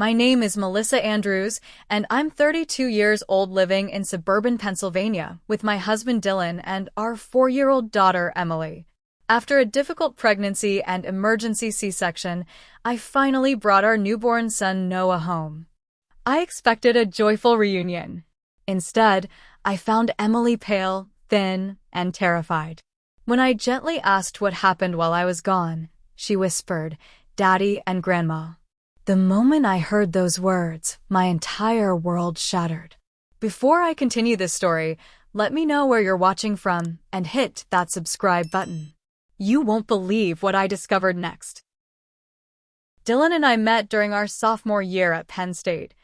My name is Melissa Andrews, and I'm 32 years old living in suburban Pennsylvania with my husband Dylan and our 4-year-old daughter Emily. After a difficult pregnancy and emergency C-section, I finally brought our newborn son Noah home. I expected a joyful reunion. Instead, I found Emily pale, thin, and terrified. When I gently asked what happened while I was gone, she whispered, "Daddy and Grandma." The moment I heard those words, my entire world shattered. Before I continue this story, let me know where you're watching from and hit that subscribe button. You won't believe what I discovered next. Dylan and I met during our sophomore year at Penn State.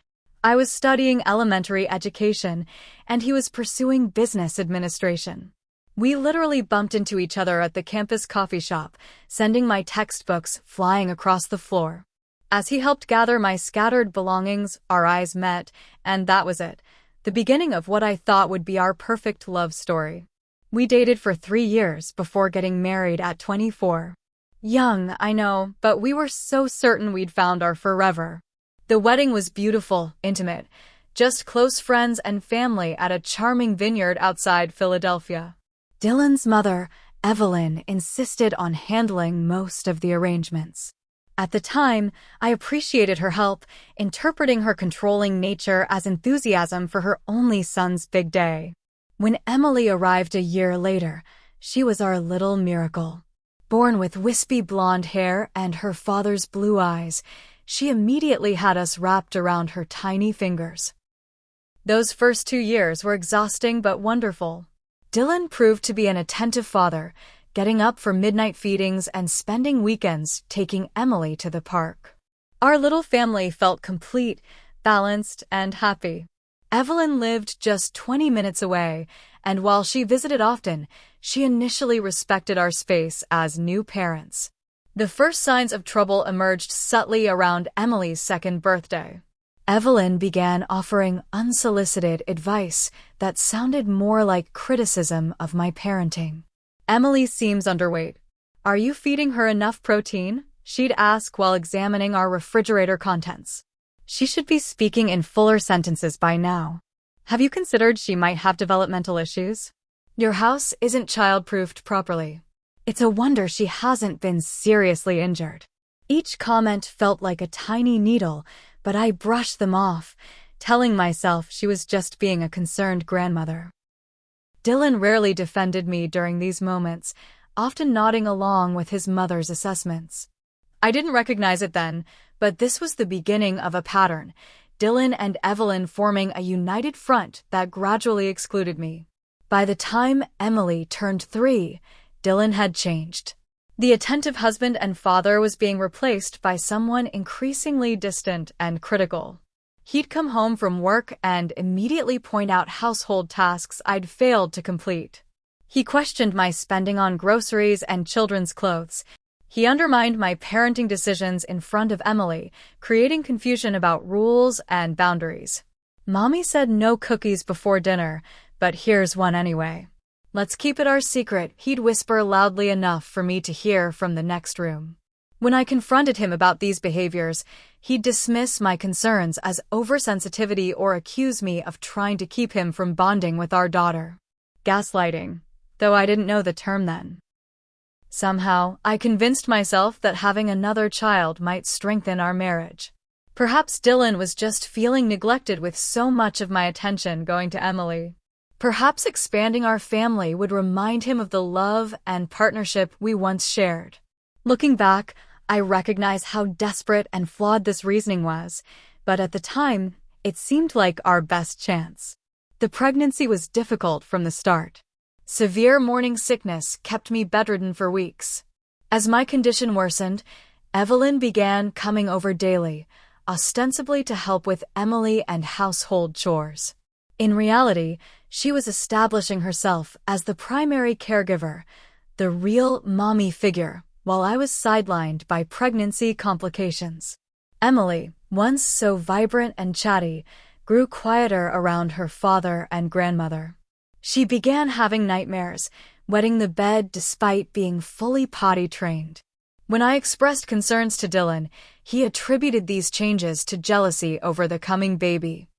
I was studying elementary education, and he was pursuing business administration. We literally bumped into each other at the campus coffee shop, sending my textbooks flying across the floor. As he helped gather my scattered belongings, our eyes met, and that was it, the beginning of what I thought would be our perfect love story. We dated for 3 years before getting married at 24. Young, I know, but we were so certain we'd found our forever. The wedding was beautiful, intimate, just close friends and family at a charming vineyard outside Philadelphia. Dylan's mother, Evelyn, insisted on handling most of the arrangements. At the time, I appreciated her help, interpreting her controlling nature as enthusiasm for her only son's big day. When Emily arrived a year later, she was our little miracle. Born with wispy blonde hair and her father's blue eyes, she immediately had us wrapped around her tiny fingers. Those first 2 years were exhausting but wonderful. Dylan proved to be an attentive father, getting up for midnight feedings and spending weekends taking Emily to the park. Our little family felt complete, balanced, and happy. Evelyn lived just 20 minutes away, and while she visited often, she initially respected our space as new parents. The first signs of trouble emerged subtly around Emily's 2nd birthday. Evelyn began offering unsolicited advice that sounded more like criticism of my parenting. "Emily seems underweight. Are you feeding her enough protein?" she'd ask while examining our refrigerator contents. "She should be speaking in fuller sentences by now. Have you considered she might have developmental issues? Your house isn't child-proofed properly. It's a wonder she hasn't been seriously injured." Each comment felt like a tiny needle, but I brushed them off, telling myself she was just being a concerned grandmother. Dylan rarely defended me during these moments, often nodding along with his mother's assessments. I didn't recognize it then, but this was the beginning of a pattern, Dylan and Evelyn forming a united front that gradually excluded me. By the time Emily turned 3, Dylan had changed. The attentive husband and father was being replaced by someone increasingly distant and critical. He'd come home from work and immediately point out household tasks I'd failed to complete. He questioned my spending on groceries and children's clothes. He undermined my parenting decisions in front of Emily, creating confusion about rules and boundaries. "Mommy said no cookies before dinner, but here's one anyway. Let's keep it our secret," he'd whisper loudly enough for me to hear from the next room. When I confronted him about these behaviors, he'd dismiss my concerns as oversensitivity or accuse me of trying to keep him from bonding with our daughter. Gaslighting, though I didn't know the term then. Somehow, I convinced myself that having another child might strengthen our marriage. Perhaps Dylan was just feeling neglected with so much of my attention going to Emily. Perhaps expanding our family would remind him of the love and partnership we once shared. Looking back, I recognize how desperate and flawed this reasoning was, but at the time, it seemed like our best chance. The pregnancy was difficult from the start. Severe morning sickness kept me bedridden for weeks. As my condition worsened, Evelyn began coming over daily, ostensibly to help with Emily and household chores. In reality, she was establishing herself as the primary caregiver, the real mommy figure, while I was sidelined by pregnancy complications. Emily, once so vibrant and chatty, grew quieter around her father and grandmother. She began having nightmares, wetting the bed despite being fully potty trained. When I expressed concerns to Dylan, he attributed these changes to jealousy over the coming baby.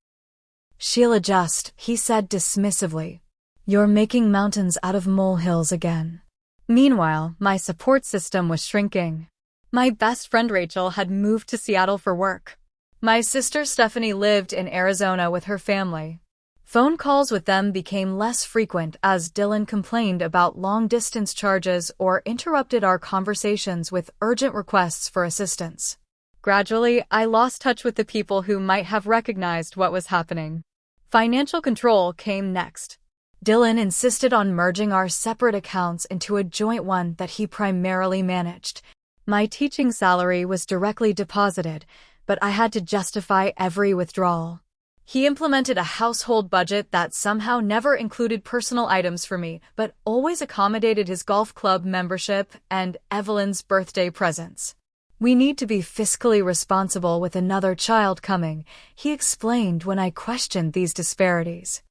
"She'll adjust," he said dismissively. "You're making mountains out of molehills again." Meanwhile, my support system was shrinking. My best friend Rachel had moved to Seattle for work. My sister Stephanie lived in Arizona with her family. Phone calls with them became less frequent as Dylan complained about long-distance charges or interrupted our conversations with urgent requests for assistance. Gradually, I lost touch with the people who might have recognized what was happening. Financial control came next. Dylan insisted on merging our separate accounts into a joint one that he primarily managed. My teaching salary was directly deposited, but I had to justify every withdrawal. He implemented a household budget that somehow never included personal items for me, but always accommodated his golf club membership and Evelyn's birthday presents. "We need to be fiscally responsible with another child coming," he explained when I questioned these disparities.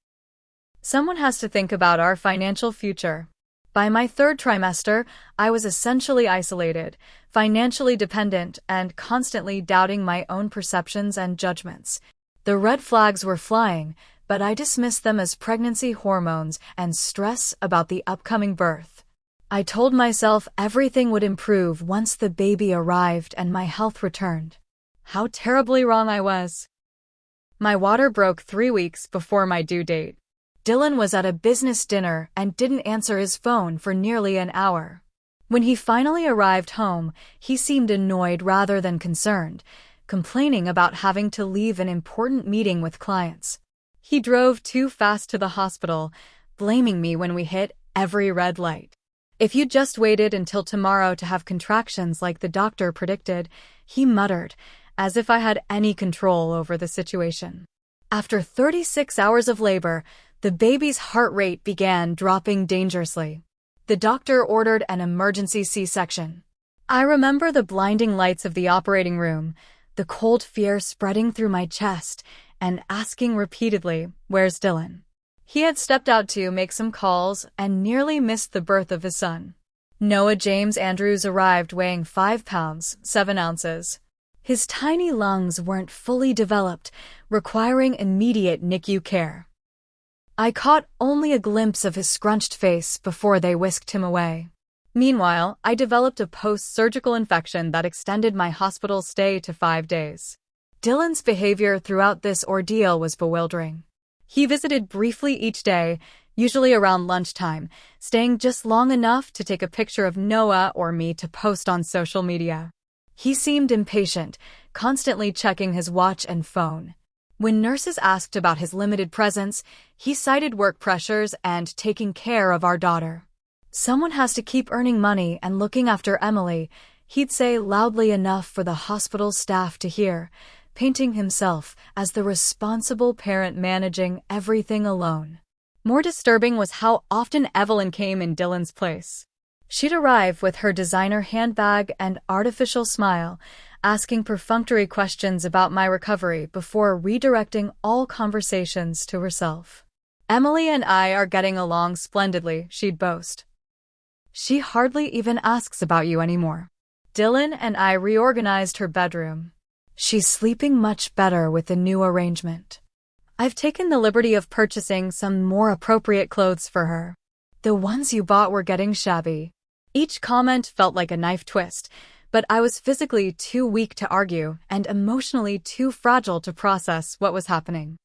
"Someone has to think about our financial future." By my third trimester, I was essentially isolated, financially dependent, and constantly doubting my own perceptions and judgments. The red flags were flying, but I dismissed them as pregnancy hormones and stress about the upcoming birth. I told myself everything would improve once the baby arrived and my health returned. How terribly wrong I was. My water broke 3 weeks before my due date. Dylan was at a business dinner and didn't answer his phone for nearly an hour. When he finally arrived home, he seemed annoyed rather than concerned, complaining about having to leave an important meeting with clients. He drove too fast to the hospital, blaming me when we hit every red light. "If you just waited until tomorrow to have contractions like the doctor predicted," he muttered, as if I had any control over the situation. After 36 hours of labor, the baby's heart rate began dropping dangerously. The doctor ordered an emergency C-section. I remember the blinding lights of the operating room, the cold fear spreading through my chest, and asking repeatedly, "Where's Dylan?" He had stepped out to make some calls and nearly missed the birth of his son. Noah James Andrews arrived weighing 5 pounds, 7 ounces. His tiny lungs weren't fully developed, requiring immediate NICU care. I caught only a glimpse of his scrunched face before they whisked him away. Meanwhile, I developed a post-surgical infection that extended my hospital stay to 5 days. Dylan's behavior throughout this ordeal was bewildering. He visited briefly each day, usually around lunchtime, staying just long enough to take a picture of Noah or me to post on social media. He seemed impatient, constantly checking his watch and phone. When nurses asked about his limited presence, he cited work pressures and taking care of our daughter. "Someone has to keep earning money and looking after Emily," he'd say loudly enough for the hospital staff to hear, painting himself as the responsible parent managing everything alone. More disturbing was how often Evelyn came in Dylan's place. She'd arrive with her designer handbag and artificial smile, asking perfunctory questions about my recovery before redirecting all conversations to herself. "Emily and I are getting along splendidly," she'd boast. "She hardly even asks about you anymore." Dylan and I reorganized her bedroom. "She's sleeping much better with the new arrangement. I've taken the liberty of purchasing some more appropriate clothes for her. The ones you bought were getting shabby." Each comment felt like a knife twist, but I was physically too weak to argue and emotionally too fragile to process what was happening.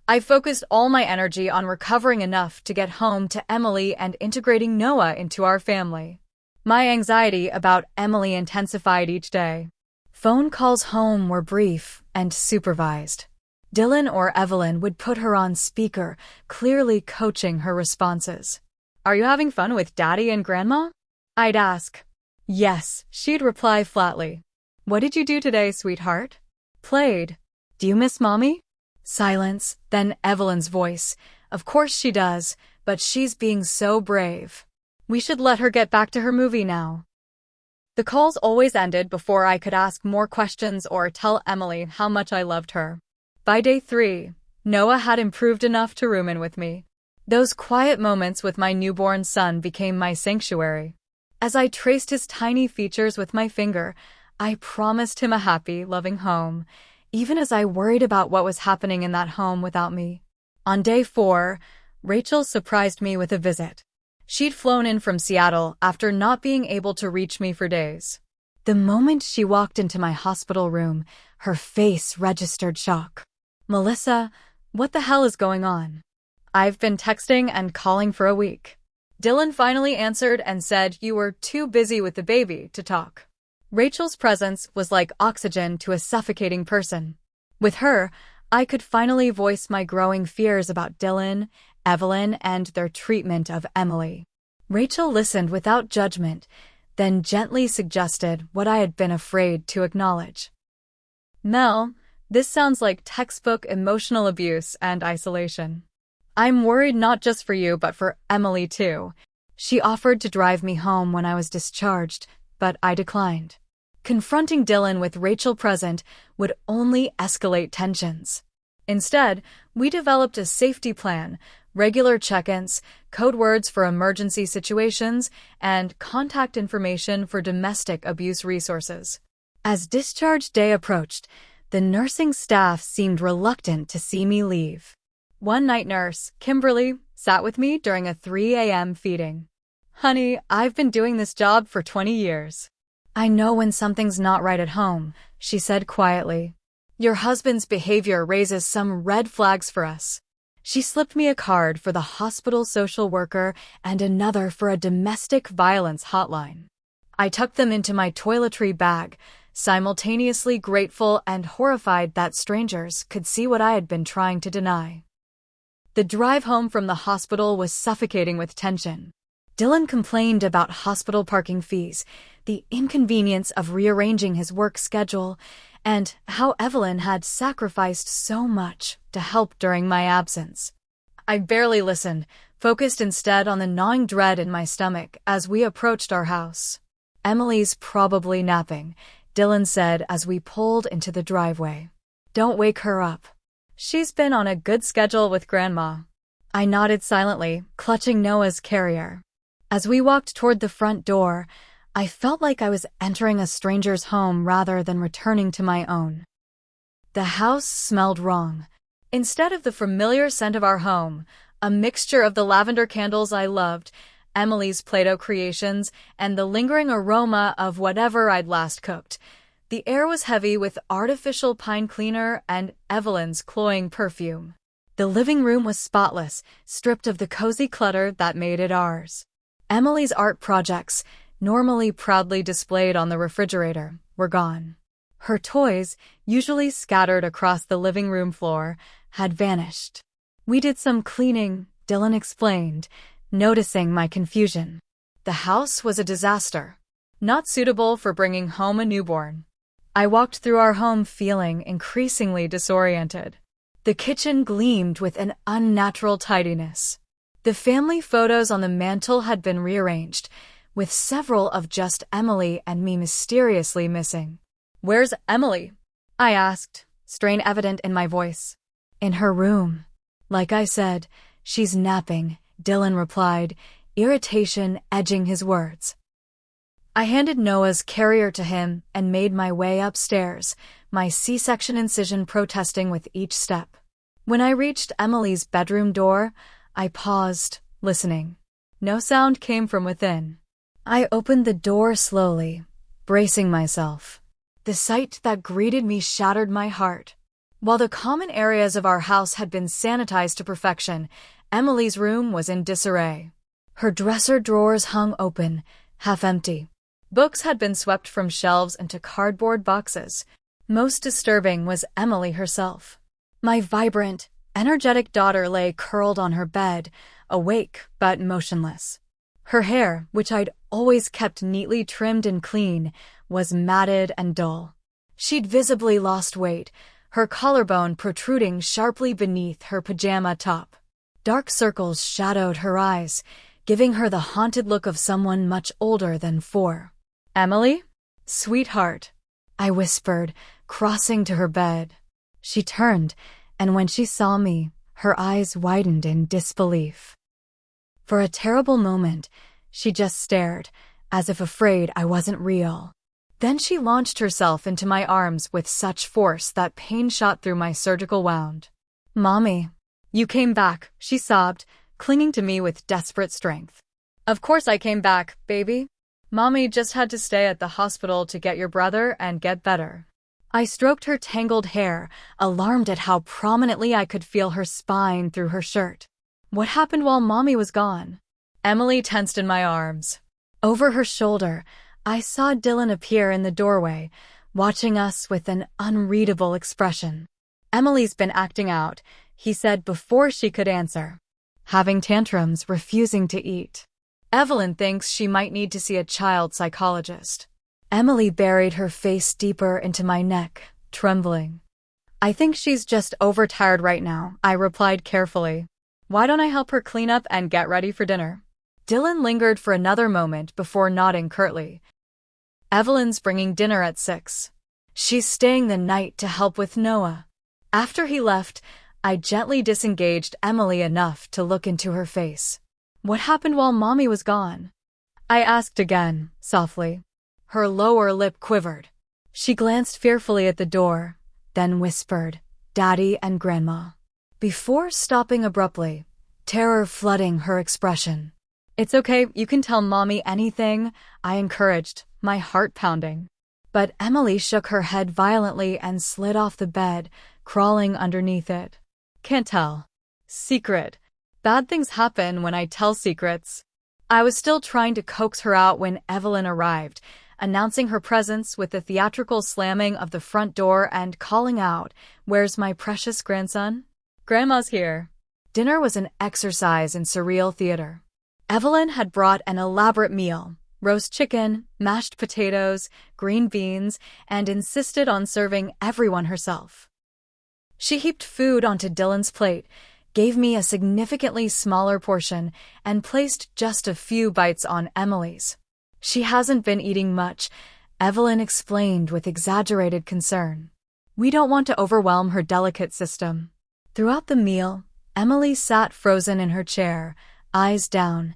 I focused all my energy on recovering enough to get home to Emily and integrating Noah into our family. My anxiety about Emily intensified each day. Phone calls home were brief and supervised. Dylan or Evelyn would put her on speaker, clearly coaching her responses. "Are you having fun with Daddy and Grandma?" I'd ask. "Yes," she'd reply flatly. "What did you do today, sweetheart?" "Played." "Do you miss Mommy?" Silence, then Evelyn's voice. "Of course she does, but she's being so brave. We should let her get back to her movie now." The calls always ended before I could ask more questions or tell Emily how much I loved her. By day 3, Noah had improved enough to room in with me. Those quiet moments with my newborn son became my sanctuary. As I traced his tiny features with my finger, I promised him a happy, loving home, even as I worried about what was happening in that home without me. On day 4, Rachel surprised me with a visit. She'd flown in from Seattle after not being able to reach me for days. The moment she walked into my hospital room, her face registered shock. "Melissa, what the hell is going on? I've been texting and calling for a week." Dylan finally answered and said you were too busy with the baby to talk. Rachel's presence was like oxygen to a suffocating person. With her, I could finally voice my growing fears about Dylan, Evelyn, and their treatment of Emily. Rachel listened without judgment, then gently suggested what I had been afraid to acknowledge. "Mel, this sounds like textbook emotional abuse and isolation. I'm worried not just for you but for Emily too. She offered to drive me home when I was discharged, but I declined." Confronting Dylan with Rachel present would only escalate tensions. Instead, we developed a safety plan, regular check-ins, code words for emergency situations, and contact information for domestic abuse resources. As discharge day approached, the nursing staff seemed reluctant to see me leave. One night nurse, Kimberly, sat with me during a 3 a.m. feeding. "Honey, I've been doing this job for 20 years. I know when something's not right at home," she said quietly. "Your husband's behavior raises some red flags for us." She slipped me a card for the hospital social worker and another for a domestic violence hotline. I tucked them into my toiletry bag, simultaneously grateful and horrified that strangers could see what I had been trying to deny. The drive home from the hospital was suffocating with tension. Dylan complained about hospital parking fees, the inconvenience of rearranging his work schedule, and how Evelyn had sacrificed so much to help during my absence. I barely listened, focused instead on the gnawing dread in my stomach as we approached our house. "Emily's probably napping," Dylan said as we pulled into the driveway. "Don't wake her up. She's been on a good schedule with Grandma." I nodded silently, clutching Noah's carrier. As we walked toward the front door, I felt like I was entering a stranger's home rather than returning to my own. The house smelled wrong. Instead of the familiar scent of our home, a mixture of the lavender candles I loved, Emily's Play-Doh creations, and the lingering aroma of whatever I'd last cooked, the air was heavy with artificial pine cleaner and Evelyn's cloying perfume. The living room was spotless, stripped of the cozy clutter that made it ours. Emily's art projects, normally proudly displayed on the refrigerator, were gone. Her toys, usually scattered across the living room floor, had vanished. "We did some cleaning," Dylan explained, noticing my confusion. The house was a disaster, not suitable for bringing home a newborn. I walked through our home feeling increasingly disoriented. The kitchen gleamed with an unnatural tidiness. The family photos on the mantel had been rearranged, with several of just Emily and me mysteriously missing. "Where's Emily?" I asked, strain evident in my voice. "In her room. Like I said, she's napping," Dylan replied, irritation edging his words. I handed Noah's carrier to him and made my way upstairs, my C-section incision protesting with each step. When I reached Emily's bedroom door, I paused, listening. No sound came from within. I opened the door slowly, bracing myself. The sight that greeted me shattered my heart. While the common areas of our house had been sanitized to perfection, Emily's room was in disarray. Her dresser drawers hung open, half empty. Books had been swept from shelves into cardboard boxes. Most disturbing was Emily herself. My vibrant, energetic daughter lay curled on her bed, awake but motionless. Her hair, which I'd always kept neatly trimmed and clean, was matted and dull. She'd visibly lost weight, her collarbone protruding sharply beneath her pajama top. Dark circles shadowed her eyes, giving her the haunted look of someone much older than 4. "Emily? Sweetheart," I whispered, crossing to her bed. She turned, and when she saw me, her eyes widened in disbelief. For a terrible moment, she just stared, as if afraid I wasn't real. Then she launched herself into my arms with such force that pain shot through my surgical wound. "Mommy, you came back," she sobbed, clinging to me with desperate strength. "Of course I came back, baby. Mommy just had to stay at the hospital to get your brother and get better." I stroked her tangled hair, alarmed at how prominently I could feel her spine through her shirt. "What happened while Mommy was gone?" Emily tensed in my arms. Over her shoulder, I saw Dylan appear in the doorway, watching us with an unreadable expression. "Emily's been acting out," he said before she could answer. "Having tantrums, refusing to eat. Evelyn thinks she might need to see a child psychologist." Emily buried her face deeper into my neck, trembling. "I think she's just overtired right now," I replied carefully. "Why don't I help her clean up and get ready for dinner?" Dylan lingered for another moment before nodding curtly. "Evelyn's bringing dinner at 6. She's staying the night to help with Noah." After he left, I gently disengaged Emily enough to look into her face. "What happened while Mommy was gone?" I asked again, softly. Her lower lip quivered. She glanced fearfully at the door, then whispered, "Daddy and Grandma," before stopping abruptly, terror flooding her expression. "It's okay, you can tell Mommy anything," I encouraged, my heart pounding. But Emily shook her head violently and slid off the bed, crawling underneath it. "Can't tell. Secret. Bad things happen when I tell secrets." I was still trying to coax her out when Evelyn arrived, announcing her presence with the theatrical slamming of the front door and calling out, "Where's my precious grandson?" "Grandma's here." Dinner was an exercise in surreal theater. Evelyn had brought an elaborate meal, roast chicken, mashed potatoes, green beans, and insisted on serving everyone herself. She heaped food onto Dylan's plate, gave me a significantly smaller portion, and placed just a few bites on Emily's. "She hasn't been eating much," Evelyn explained with exaggerated concern. "We don't want to overwhelm her delicate system." Throughout the meal, Emily sat frozen in her chair, eyes down,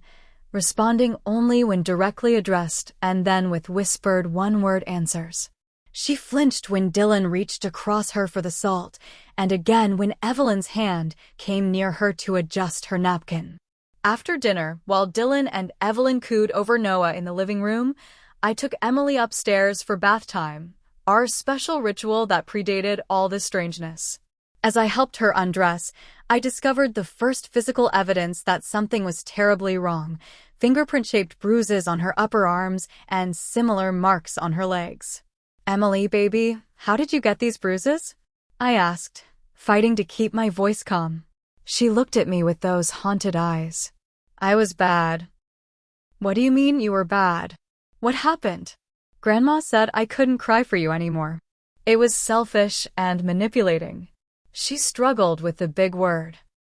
responding only when directly addressed and then with whispered one-word answers. She flinched when Dylan reached across her for the salt, and again when Evelyn's hand came near her to adjust her napkin. After dinner, while Dylan and Evelyn cooed over Noah in the living room, I took Emily upstairs for bath time, our special ritual that predated all this strangeness. As I helped her undress, I discovered the first physical evidence that something was terribly wrong: fingerprint-shaped bruises on her upper arms and similar marks on her legs. "Emily, baby, how did you get these bruises?" I asked, fighting to keep my voice calm. She looked at me with those haunted eyes. "I was bad." "What do you mean you were bad? What happened?" "Grandma said I couldn't cry for you anymore. It was selfish and manipulating." She struggled with the big word.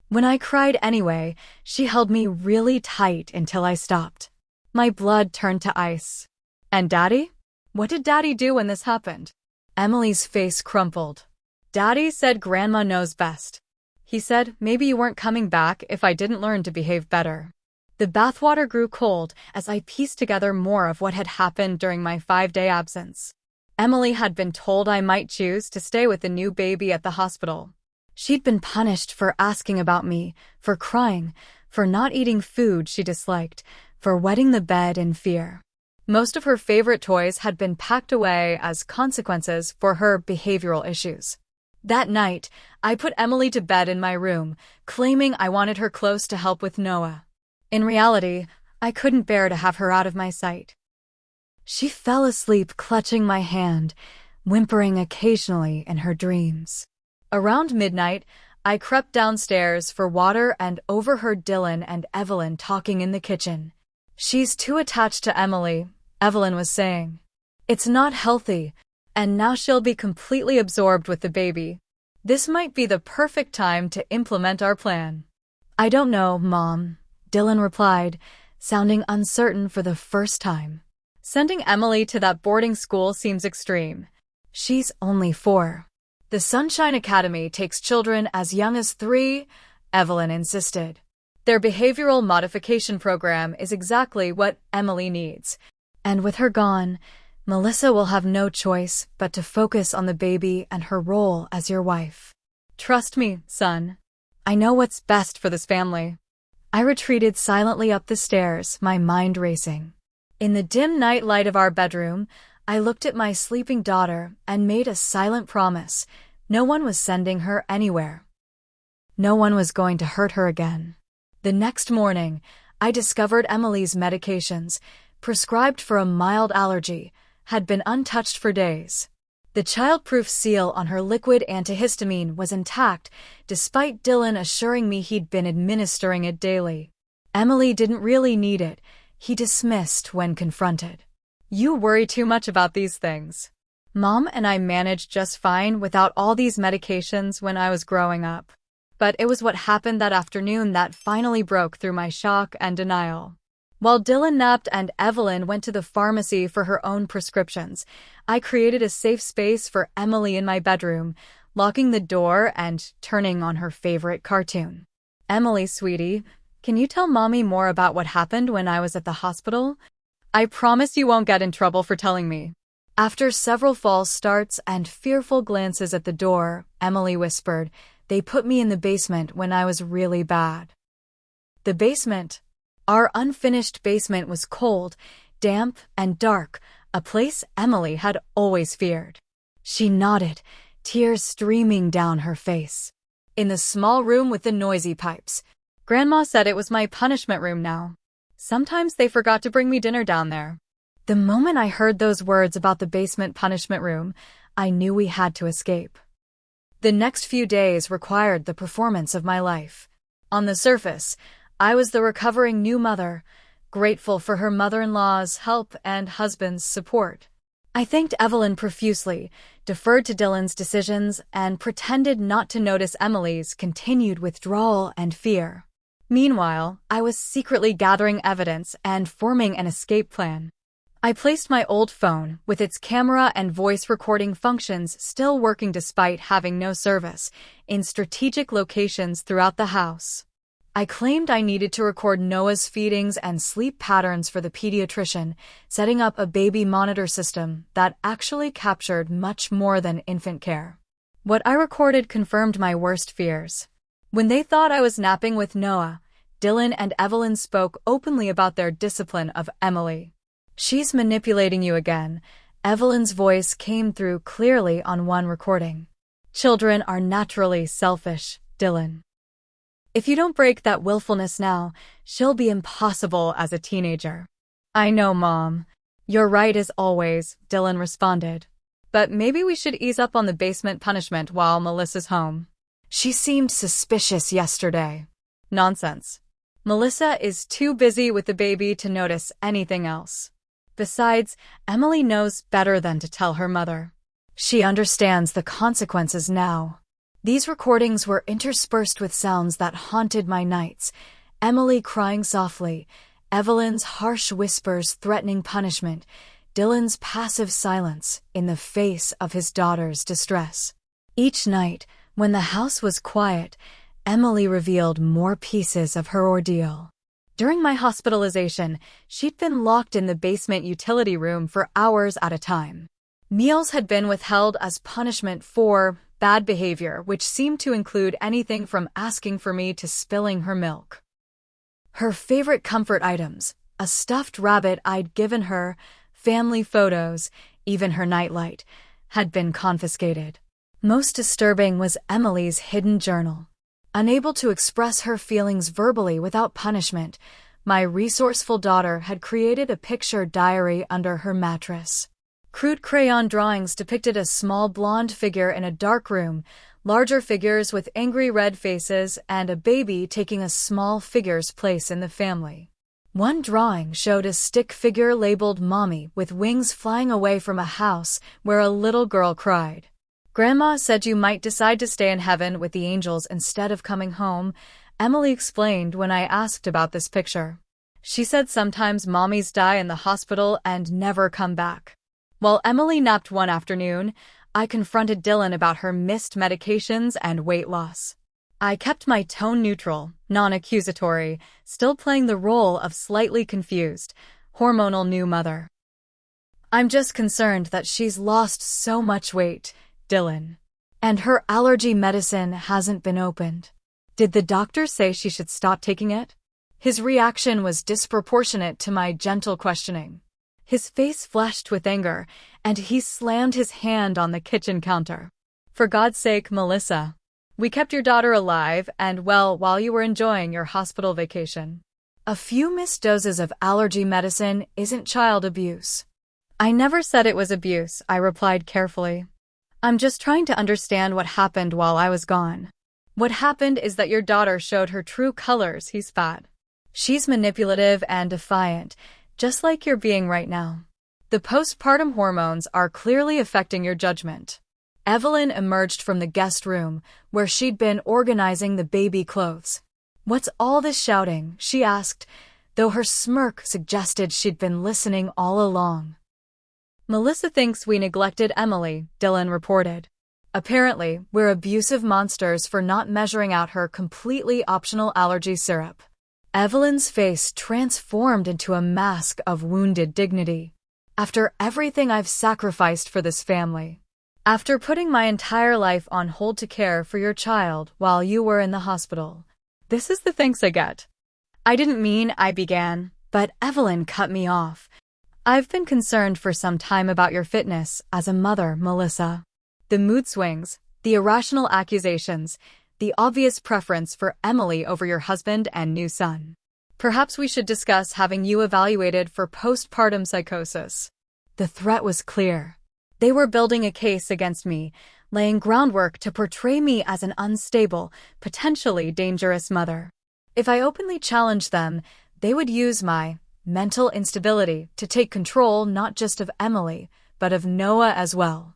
When I cried anyway, she held me really tight until I stopped. My blood turned to ice. "And Daddy? What did Daddy do when this happened?" Emily's face crumpled. "Daddy said Grandma knows best. He said maybe you weren't coming back if I didn't learn to behave better." The bathwater grew cold as I pieced together more of what had happened during my 5-day absence. Emily had been told I might choose to stay with the new baby at the hospital. She'd been punished for asking about me, for crying, for not eating food she disliked, for wetting the bed in fear. Most of her favorite toys had been packed away as consequences for her behavioral issues. That night, I put Emily to bed in my room, claiming I wanted her close to help with Noah. In reality, I couldn't bear to have her out of my sight. She fell asleep clutching my hand, whimpering occasionally in her dreams. Around midnight, I crept downstairs for water and overheard Dylan and Evelyn talking in the kitchen. "She's too attached to Emily," Evelyn was saying. "It's not healthy, and now she'll be completely absorbed with the baby. This might be the perfect time to implement our plan." "I don't know, Mom," Dylan replied, sounding uncertain for the first time. "Sending Emily to that boarding school seems extreme. She's only 4. The Sunshine Academy takes children as young as 3, Evelyn insisted. Their behavioral modification program is exactly what Emily needs. And with her gone, Melissa will have no choice but to focus on the baby and her role as your wife. Trust me, son. I know what's best for this family. I retreated silently up the stairs, my mind racing. In the dim night light of our bedroom, I looked at my sleeping daughter and made a silent promise. No one was sending her anywhere. No one was going to hurt her again. The next morning, I discovered Emily's medications, prescribed for a mild allergy, had been untouched for days. The child-proof seal on her liquid antihistamine was intact, despite Dylan assuring me he'd been administering it daily. Emily didn't really need it, he dismissed when confronted. You worry too much about these things. Mom and I managed just fine without all these medications when I was growing up. But it was what happened that afternoon that finally broke through my shock and denial. While Dylan napped and Evelyn went to the pharmacy for her own prescriptions, I created a safe space for Emily in my bedroom, locking the door and turning on her favorite cartoon. Emily, sweetie, can you tell Mommy more about what happened when I was at the hospital? I promise you won't get in trouble for telling me. After several false starts and fearful glances at the door, Emily whispered, "They put me in the basement when I was really bad." The basement. Our unfinished basement was cold, damp, and dark, a place Emily had always feared. She nodded, tears streaming down her face. In the small room with the noisy pipes. Grandma said it was my punishment room now. Sometimes they forgot to bring me dinner down there. The moment I heard those words about the basement punishment room, I knew we had to escape. The next few days required the performance of my life. On the surface, I was the recovering new mother, grateful for her mother-in-law's help and husband's support. I thanked Evelyn profusely, deferred to Dylan's decisions, and pretended not to notice Emily's continued withdrawal and fear. Meanwhile, I was secretly gathering evidence and forming an escape plan. I placed my old phone, with its camera and voice recording functions still working despite having no service, in strategic locations throughout the house. I claimed I needed to record Noah's feedings and sleep patterns for the pediatrician, setting up a baby monitor system that actually captured much more than infant care. What I recorded confirmed my worst fears. When they thought I was napping with Noah, Dylan and Evelyn spoke openly about their discipline of Emily. "She's manipulating you again," Evelyn's voice came through clearly on one recording. "Children are naturally selfish, Dylan. If you don't break that willfulness now, she'll be impossible as a teenager." "I know, Mom. You're right as always," Dylan responded. "But maybe we should ease up on the basement punishment while Melissa's home. She seemed suspicious yesterday." "Nonsense. Melissa is too busy with the baby to notice anything else. Besides, Emily knows better than to tell her mother. She understands the consequences now." These recordings were interspersed with sounds that haunted my nights. Emily crying softly, Evelyn's harsh whispers threatening punishment, Dylan's passive silence in the face of his daughter's distress. Each night, when the house was quiet, Emily revealed more pieces of her ordeal. During my hospitalization, she'd been locked in the basement utility room for hours at a time. Meals had been withheld as punishment for bad behavior, which seemed to include anything from asking for me to spilling her milk. Her favorite comfort items, a stuffed rabbit I'd given her, family photos, even her nightlight, had been confiscated. Most disturbing was Emily's hidden journal. Unable to express her feelings verbally without punishment, my resourceful daughter had created a picture diary under her mattress. Crude crayon drawings depicted a small blonde figure in a dark room, larger figures with angry red faces, and a baby taking a small figure's place in the family. One drawing showed a stick figure labeled Mommy with wings flying away from a house where a little girl cried. "Grandma said you might decide to stay in heaven with the angels instead of coming home," Emily explained when I asked about this picture. "She said sometimes mommies die in the hospital and never come back." While Emily napped one afternoon, I confronted Dylan about her missed medications and weight loss. I kept my tone neutral, non-accusatory, still playing the role of slightly confused, hormonal new mother. I'm just concerned that she's lost so much weight, Dylan. And her allergy medicine hasn't been opened. Did the doctor say she should stop taking it? His reaction was disproportionate to my gentle questioning. His face flushed with anger, and he slammed his hand on the kitchen counter. For God's sake, Melissa. We kept your daughter alive and well while you were enjoying your hospital vacation. A few missed doses of allergy medicine isn't child abuse. I never said it was abuse, I replied carefully. I'm just trying to understand what happened while I was gone. What happened is that your daughter showed her true colors, he spat. She's manipulative and defiant, just like you're being right now. The postpartum hormones are clearly affecting your judgment. Evelyn emerged from the guest room, where she'd been organizing the baby clothes. What's all this shouting? She asked, though her smirk suggested she'd been listening all along. Melissa thinks we neglected Emily, Dylan reported. Apparently, we're abusive monsters for not measuring out her completely optional allergy syrup. Evelyn's face transformed into a mask of wounded dignity. After everything I've sacrificed for this family. After putting my entire life on hold to care for your child while you were in the hospital. This is the thanks I get. I didn't mean I began, but Evelyn cut me off. I've been concerned for some time about your fitness as a mother, Melissa. The mood swings, the irrational accusations, the obvious preference for Emily over your husband and new son. Perhaps we should discuss having you evaluated for postpartum psychosis. The threat was clear. They were building a case against me, laying groundwork to portray me as an unstable, potentially dangerous mother. If I openly challenged them, they would use my mental instability to take control not just of Emily, but of Noah as well.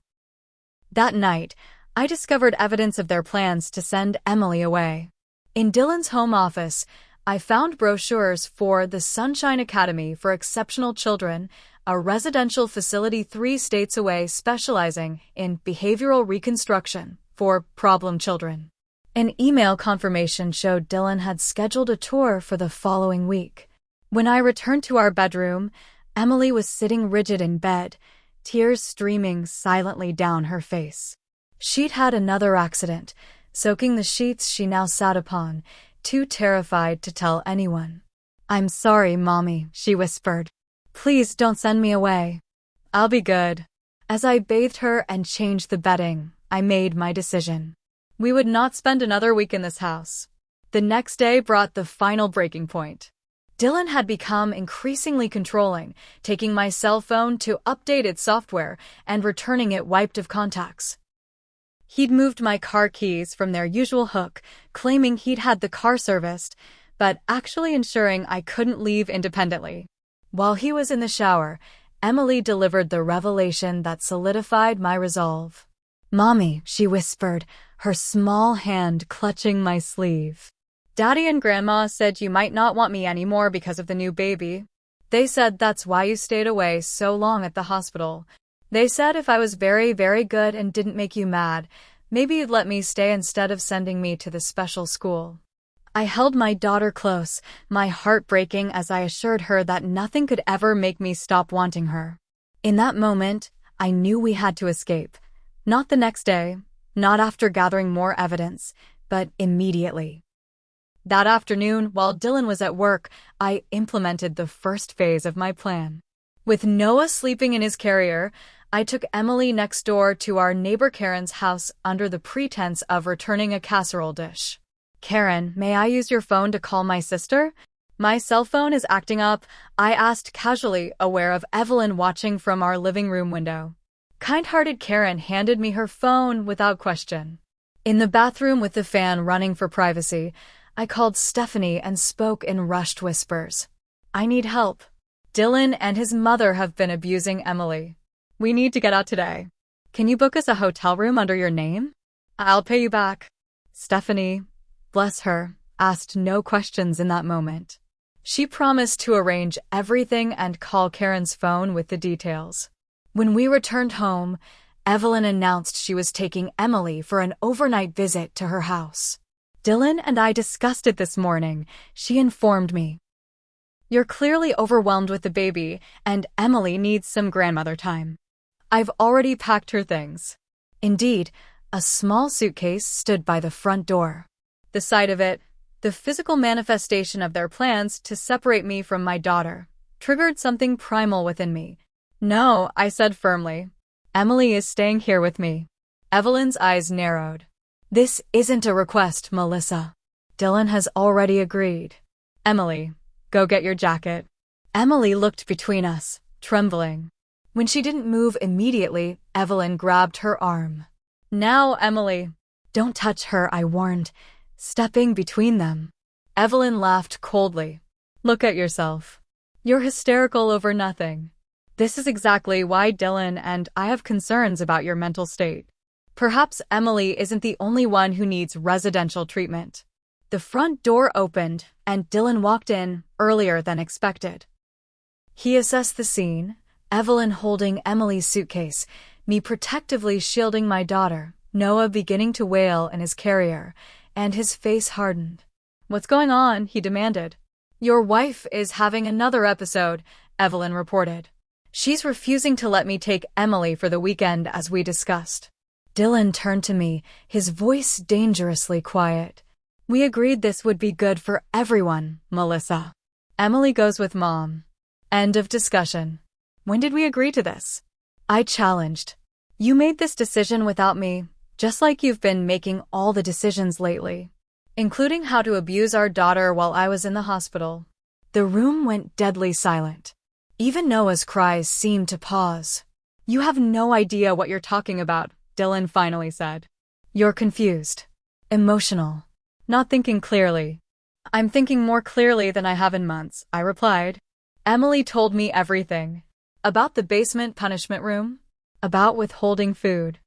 That night, I discovered evidence of their plans to send Emily away. In Dylan's home office, I found brochures for the Sunshine Academy for Exceptional Children, a residential facility 3 states away specializing in behavioral reconstruction for problem children. An email confirmation showed Dylan had scheduled a tour for the following week. When I returned to our bedroom, Emily was sitting rigid in bed, tears streaming silently down her face. She'd had another accident, soaking the sheets she now sat upon, too terrified to tell anyone. I'm sorry, Mommy, she whispered. Please don't send me away. I'll be good. As I bathed her and changed the bedding, I made my decision. We would not spend another week in this house. The next day brought the final breaking point. Dylan had become increasingly controlling, taking my cell phone to update its software and returning it wiped of contacts. He'd moved my car keys from their usual hook, claiming he'd had the car serviced, but actually ensuring I couldn't leave independently. While he was in the shower, Emily delivered the revelation that solidified my resolve. Mommy, she whispered, her small hand clutching my sleeve. Daddy and Grandma said you might not want me anymore because of the new baby. They said that's why you stayed away so long at the hospital. They said if I was very, very good and didn't make you mad, maybe you'd let me stay instead of sending me to the special school. I held my daughter close, my heart breaking as I assured her that nothing could ever make me stop wanting her. In that moment, I knew we had to escape. Not the next day, not after gathering more evidence, but immediately. That afternoon, while Dylan was at work, I implemented the first phase of my plan. With Noah sleeping in his carrier, I took Emily next door to our neighbor Karen's house under the pretense of returning a casserole dish. Karen, may I use your phone to call my sister? My cell phone is acting up, I asked casually, aware of Evelyn watching from our living room window. Kind-hearted Karen handed me her phone without question. In the bathroom with the fan running for privacy, I called Stephanie and spoke in rushed whispers. I need help. Dylan and his mother have been abusing Emily. We need to get out today. Can you book us a hotel room under your name? I'll pay you back. Stephanie, bless her, asked no questions in that moment. She promised to arrange everything and call Karen's phone with the details. When we returned home, Evelyn announced she was taking Emily for an overnight visit to her house. Dylan and I discussed it this morning, she informed me. You're clearly overwhelmed with the baby, and Emily needs some grandmother time. I've already packed her things. Indeed, a small suitcase stood by the front door. The sight of it, the physical manifestation of their plans to separate me from my daughter, triggered something primal within me. No, I said firmly. Emily is staying here with me. Evelyn's eyes narrowed. This isn't a request, Melissa. Dylan has already agreed. Emily, go get your jacket. Emily looked between us, trembling. When she didn't move immediately, Evelyn grabbed her arm. Now, Emily. Don't touch her, I warned, stepping between them. Evelyn laughed coldly. Look at yourself. You're hysterical over nothing. This is exactly why Dylan and I have concerns about your mental state. Perhaps Emily isn't the only one who needs residential treatment. The front door opened, and Dylan walked in earlier than expected. He assessed the scene, Evelyn holding Emily's suitcase, me protectively shielding my daughter, Noah beginning to wail in his carrier, and his face hardened. What's going on? He demanded. Your wife is having another episode, Evelyn reported. She's refusing to let me take Emily for the weekend as we discussed. Dylan turned to me, his voice dangerously quiet. We agreed this would be good for everyone, Melissa. Emily goes with Mom. End of discussion. When did we agree to this? I challenged. You made this decision without me, just like you've been making all the decisions lately, including how to abuse our daughter while I was in the hospital. The room went deadly silent. Even Noah's cries seemed to pause. You have no idea what you're talking about, Dylan finally said. You're confused. Emotional. Not thinking clearly. I'm thinking more clearly than I have in months, I replied. Emily told me everything. About the basement punishment room. About withholding food.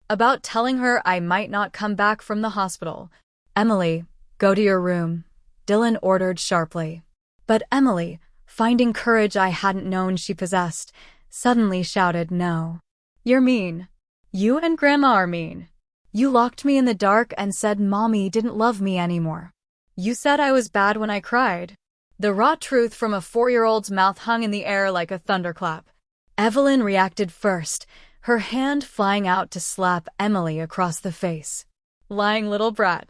About telling her I might not come back from the hospital. Emily, go to your room, Dylan ordered sharply. But Emily, finding courage I hadn't known she possessed, suddenly shouted no. You're mean. You and Grandma are mean. You locked me in the dark and said Mommy didn't love me anymore. You said I was bad when I cried. The raw truth from a 4-year-old's mouth hung in the air like a thunderclap. Evelyn reacted first, her hand flying out to slap Emily across the face. Lying little brat.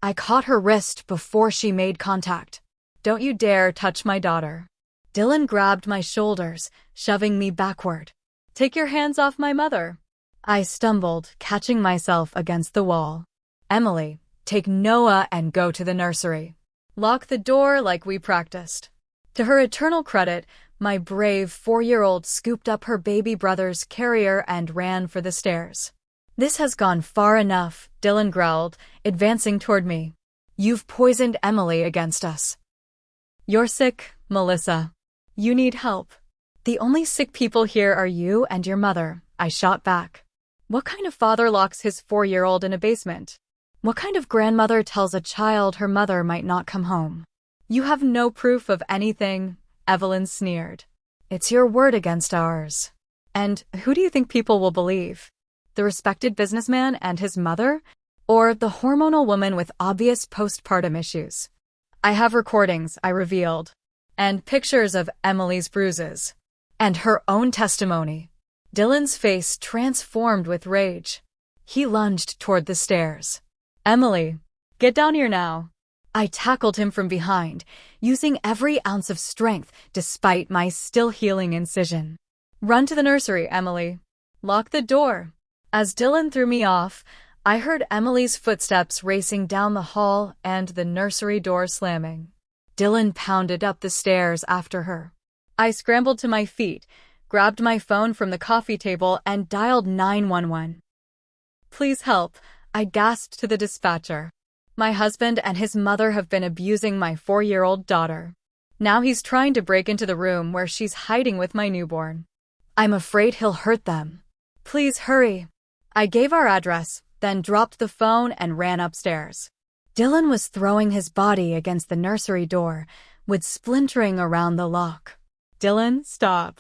I caught her wrist before she made contact. Don't you dare touch my daughter. Dylan grabbed my shoulders, shoving me backward. Take your hands off my mother. I stumbled, catching myself against the wall. Emily, take Noah and go to the nursery. Lock the door like we practiced. To her eternal credit, my brave 4-year-old scooped up her baby brother's carrier and ran for the stairs. This has gone far enough, Dylan growled, advancing toward me. You've poisoned Emily against us. You're sick, Melissa. You need help. The only sick people here are you and your mother, I shot back. What kind of father locks his 4-year-old in a basement? What kind of grandmother tells a child her mother might not come home? You have no proof of anything, Evelyn sneered. It's your word against ours. And who do you think people will believe? The respected businessman and his mother? Or the hormonal woman with obvious postpartum issues? I have recordings, I revealed, and pictures of Emily's bruises. And her own testimony. Dylan's face transformed with rage. He lunged toward the stairs. Emily, get down here now. I tackled him from behind, using every ounce of strength despite my still healing incision. Run to the nursery, Emily. Lock the door. As Dylan threw me off, I heard Emily's footsteps racing down the hall and the nursery door slamming. Dylan pounded up the stairs after her. I scrambled to my feet, grabbed my phone from the coffee table, and dialed 911. Please help, I gasped to the dispatcher. My husband and his mother have been abusing my 4-year-old daughter. Now he's trying to break into the room where she's hiding with my newborn. I'm afraid he'll hurt them. Please hurry. I gave our address, then dropped the phone and ran upstairs. Dylan was throwing his body against the nursery door, with splintering around the lock. Dylan, stop.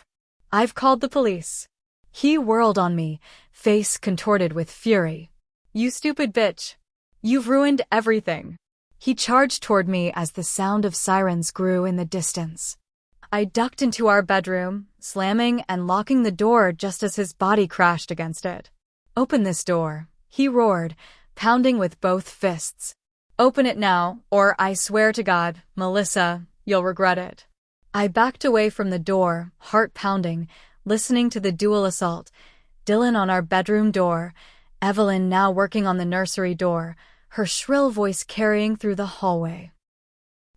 I've called the police. He whirled on me, face contorted with fury. You stupid bitch. You've ruined everything. He charged toward me as the sound of sirens grew in the distance. I ducked into our bedroom, slamming and locking the door just as his body crashed against it. "Open this door," he roared, pounding with both fists. "Open it now, or I swear to God, Melissa, you'll regret it." I backed away from the door, heart pounding, listening to the dual assault. Dylan on our bedroom door, Evelyn now working on the nursery door, her shrill voice carrying through the hallway.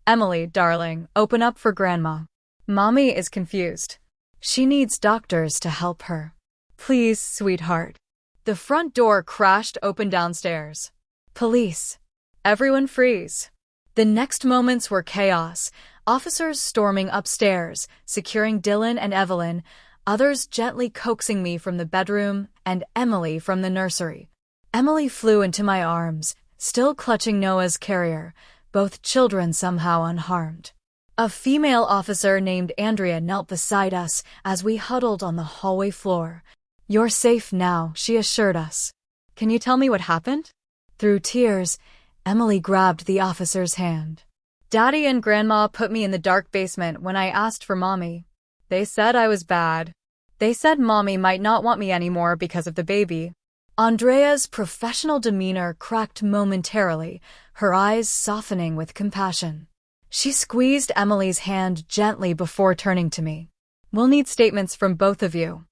"Emily, darling, open up for Grandma. Mommy is confused. She needs doctors to help her. Please, sweetheart." The front door crashed open downstairs. "Police." Everyone freeze. The next moments were chaos. Officers storming upstairs, securing Dylan and Evelyn, others gently coaxing me from the bedroom, and Emily from the nursery. Emily flew into my arms, still clutching Noah's carrier, both children somehow unharmed. A female officer named Andrea knelt beside us as we huddled on the hallway floor. "You're safe now," she assured us. "Can you tell me what happened?" Through tears, Emily grabbed the officer's hand. "Daddy and Grandma put me in the dark basement when I asked for Mommy. They said I was bad. They said Mommy might not want me anymore because of the baby." Andrea's professional demeanor cracked momentarily, her eyes softening with compassion. She squeezed Emily's hand gently before turning to me. "We'll need statements from both of you.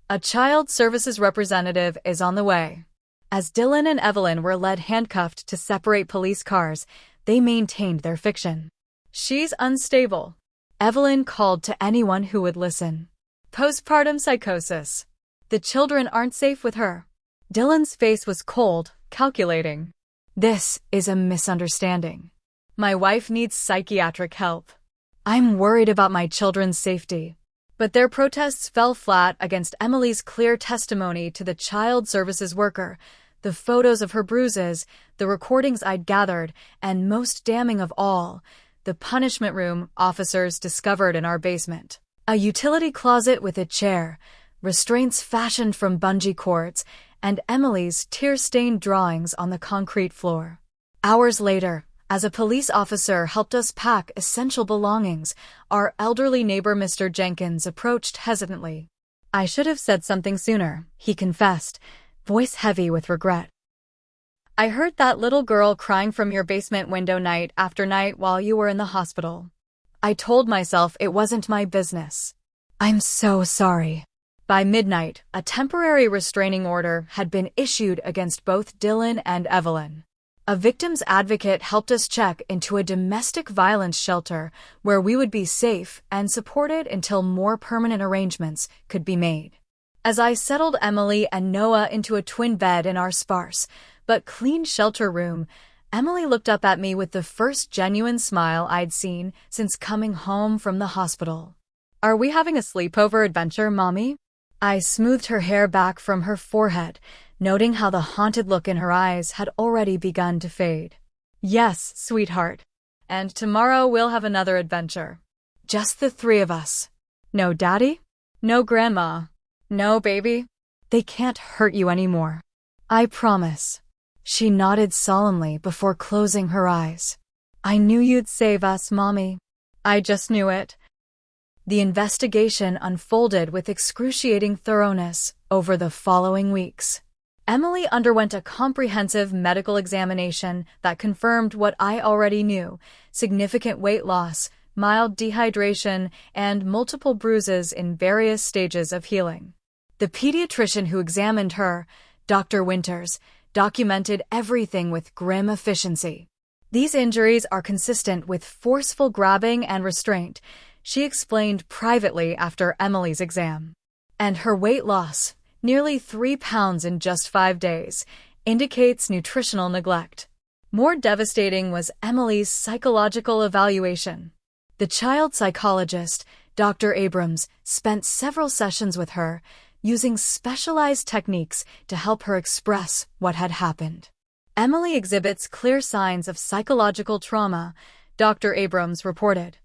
A child services representative is on the way." As Dylan and Evelyn were led handcuffed to separate police cars, they maintained their fiction. "She's unstable." Evelyn called to anyone who would listen. "Postpartum psychosis. The children aren't safe with her." Dylan's face was cold, calculating. "This is a misunderstanding. My wife needs psychiatric help. I'm worried about my children's safety." But their protests fell flat against Emily's clear testimony to the child services worker, the photos of her bruises, the recordings I'd gathered, and most damning of all, the punishment room officers discovered in our basement. A utility closet with a chair, restraints fashioned from bungee cords, and Emily's tear-stained drawings on the concrete floor. Hours later, as a police officer helped us pack essential belongings, our elderly neighbor Mr. Jenkins approached hesitantly. "I should have said something sooner," he confessed, voice heavy with regret. "I heard that little girl crying from your basement window night after night while you were in the hospital. I told myself it wasn't my business. I'm so sorry." By midnight, a temporary restraining order had been issued against both Dylan and Evelyn. A victim's advocate helped us check into a domestic violence shelter where we would be safe and supported until more permanent arrangements could be made. As I settled Emily and Noah into a twin bed in our sparse but clean shelter room, Emily looked up at me with the first genuine smile I'd seen since coming home from the hospital. "Are we having a sleepover adventure, Mommy?" I smoothed her hair back from her forehead, noting how the haunted look in her eyes had already begun to fade. "Yes, sweetheart. And tomorrow we'll have another adventure. Just the three of us. No daddy? No grandma? No baby? They can't hurt you anymore. I promise." She nodded solemnly before closing her eyes. "I knew you'd save us, Mommy. I just knew it." The investigation unfolded with excruciating thoroughness over the following weeks. Emily underwent a comprehensive medical examination that confirmed what I already knew: significant weight loss, mild dehydration, and multiple bruises in various stages of healing. The pediatrician who examined her, Dr. Winters, documented everything with grim efficiency. "These injuries are consistent with forceful grabbing and restraint," she explained privately after Emily's exam. "And her weight loss, nearly 3 pounds in just 5 days, indicates nutritional neglect." More devastating was Emily's psychological evaluation. The child psychologist, Dr. Abrams, spent several sessions with her, using specialized techniques to help her express what had happened. "Emily exhibits clear signs of psychological trauma," Dr. Abrams reported.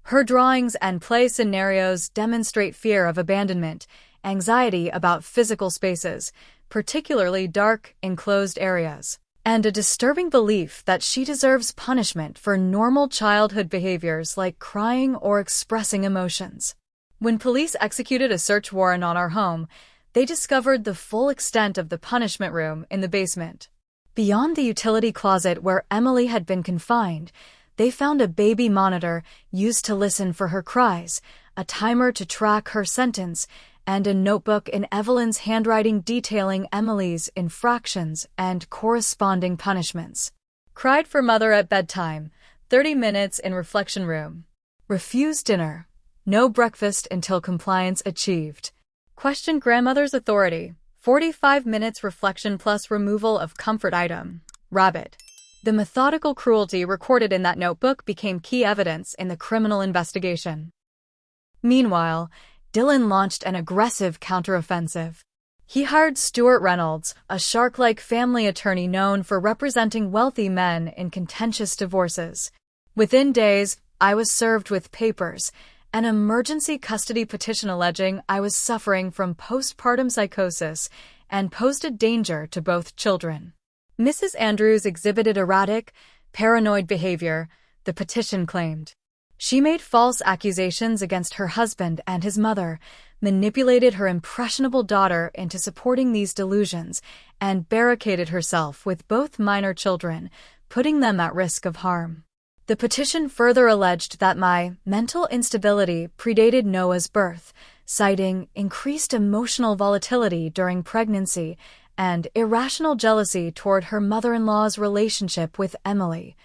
"Her drawings and play scenarios demonstrate fear of abandonment, anxiety about physical spaces, particularly dark, enclosed areas. and a disturbing belief that she deserves punishment for normal childhood behaviors like crying or expressing emotions. When police executed a search warrant on our home, they discovered the full extent of the punishment room in the basement. Beyond the utility closet where Emily had been confined, they found a baby monitor used to listen for her cries, a timer to track her sentence, and a notebook in Evelyn's handwriting detailing Emily's infractions and corresponding punishments. Cried for mother at bedtime, 30 minutes in reflection room. Refused dinner. No breakfast until compliance achieved. Questioned grandmother's authority. 45 minutes reflection plus removal of comfort item. Rabbit. The methodical cruelty recorded in that notebook became key evidence in the criminal investigation. Meanwhile, Dylan launched an aggressive counteroffensive. He hired Stuart Reynolds, a shark-like family attorney known for representing wealthy men in contentious divorces. Within days, I was served with papers, an emergency custody petition alleging I was suffering from postpartum psychosis and posed a danger to both children. Mrs. Andrews exhibited erratic, paranoid behavior, the petition claimed. She made false accusations against her husband and his mother, manipulated her impressionable daughter into supporting these delusions, and barricaded herself with both minor children, putting them at risk of harm. The petition further alleged that my mental instability predated Noah's birth, citing increased emotional volatility during pregnancy and irrational jealousy toward her mother-in-law's relationship with Emily.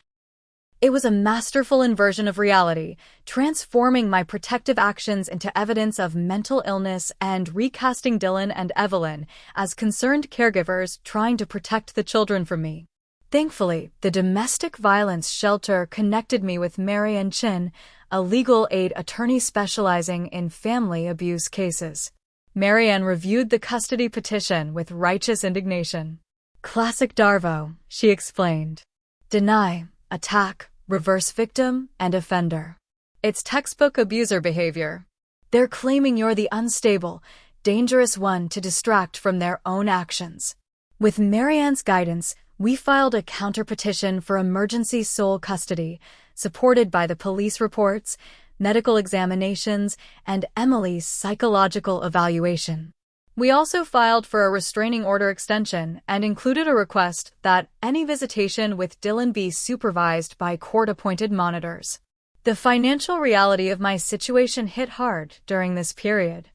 It was a masterful inversion of reality, transforming my protective actions into evidence of mental illness and recasting Dylan and Evelyn as concerned caregivers trying to protect the children from me. Thankfully, the domestic violence shelter connected me with Mary Ann Chin, a legal aid attorney specializing in family abuse cases. Mary Ann reviewed the custody petition with righteous indignation. Classic Darvo, she explained. Deny, attack, reverse victim, and offender. It's textbook abuser behavior. They're claiming you're the unstable, dangerous one to distract from their own actions. With Mary Ann's guidance, we filed a counterpetition for emergency sole custody, supported by the police reports, medical examinations, and Emily's psychological evaluation. We also filed for a restraining order extension and included a request that any visitation with Dylan be supervised by court-appointed monitors. The financial reality of my situation hit hard during this period.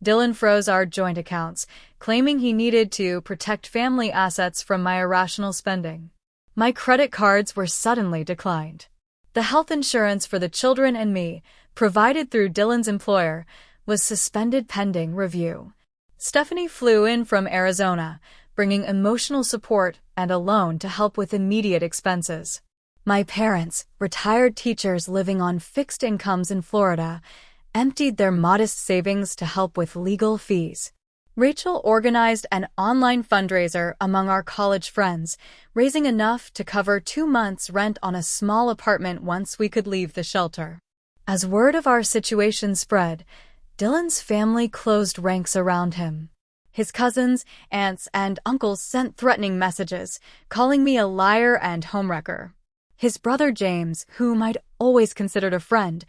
Dylan froze our joint accounts, claiming he needed to protect family assets from my irrational spending. My credit cards were suddenly declined. The health insurance for the children and me, provided through Dylan's employer, was suspended pending review. Stephanie flew in from Arizona, bringing emotional support and a loan to help with immediate expenses. My parents, retired teachers living on fixed incomes in Florida, emptied their modest savings to help with legal fees. Rachel organized an online fundraiser among our college friends, raising enough to cover 2 months' rent on a small apartment once we could leave the shelter. As word of our situation spread, Dylan's family closed ranks around him. His cousins, aunts, and uncles sent threatening messages, calling me a liar and homewrecker. His brother James, whom I'd always considered a friend,